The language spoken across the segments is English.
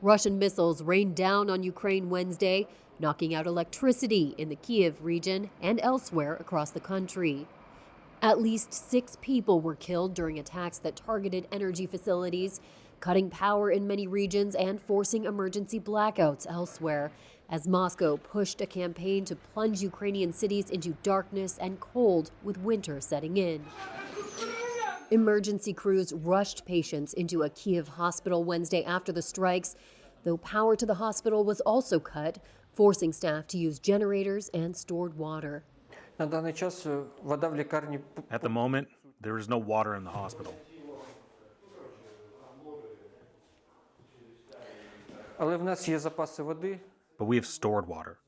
Russian missiles rained down on Ukraine Wednesday, knocking out electricity in the Kiev region and elsewhere across the country. At least 6 people were killed during attacks that targeted energy facilities, cutting power in many regions and forcing emergency blackouts elsewhere, as Moscow pushed a campaign to plunge Ukrainian cities into darkness and cold with winter setting in. Emergency crews rushed patients into a Kiev hospital Wednesday after the strikes, though power to the hospital was also cut, forcing staff to use generators and stored water. At the moment, there is no water in the hospital. But we have stored water.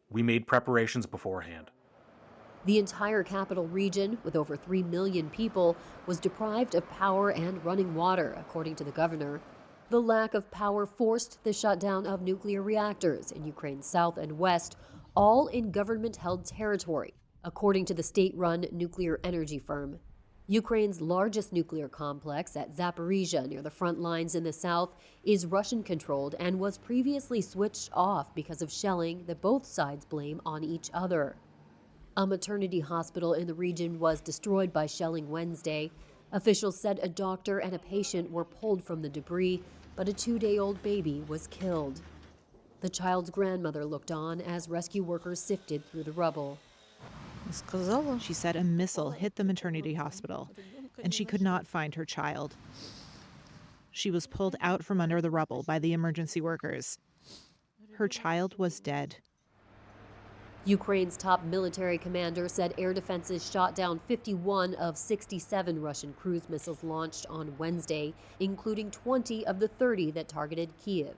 We made preparations beforehand. The entire capital region, with over 3 million people, was deprived of power and running water, according to the governor. The lack of power forced the shutdown of nuclear reactors in Ukraine's south and west, all in government-held territory, according to the state-run nuclear energy firm. Ukraine's largest nuclear complex at Zaporizhia, near the front lines in the south, is Russian-controlled and was previously switched off because of shelling that both sides blame on each other. A maternity hospital in the region was destroyed by shelling Wednesday. Officials said a doctor and a patient were pulled from the debris, but a 2-day-old baby was killed. The child's grandmother looked on as rescue workers sifted through the rubble. She said a missile hit the maternity hospital, and she could not find her child. She was pulled out from under the rubble by the emergency workers. Her child was dead. Ukraine's top military commander said air defenses shot down 51 of 67 Russian cruise missiles launched on Wednesday, including 20 of the 30 that targeted Kiev.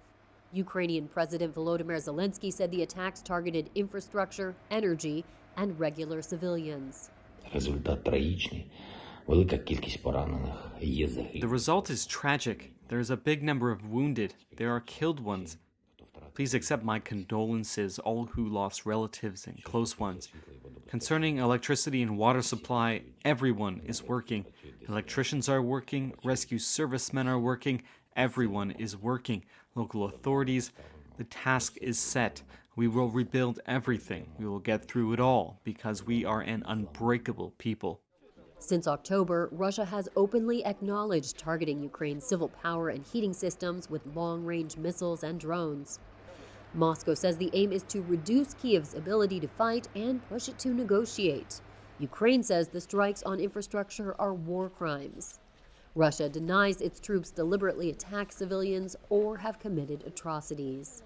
Ukrainian President Volodymyr Zelensky said the attacks targeted infrastructure, energy, and regular civilians. The result is tragic. There is a big number of wounded. There are killed ones. Please accept my condolences, all who lost relatives and close ones. Concerning electricity and water supply, everyone is working. Electricians are working, rescue servicemen are working, everyone is working. Local authorities, the task is set. We will rebuild everything. We will get through it all because we are an unbreakable people. Since October, Russia has openly acknowledged targeting Ukraine's civil power and heating systems with long-range missiles and drones. Moscow says the aim is to reduce Kiev's ability to fight and push it to negotiate. Ukraine says the strikes on infrastructure are war crimes. Russia denies its troops deliberately attack civilians or have committed atrocities.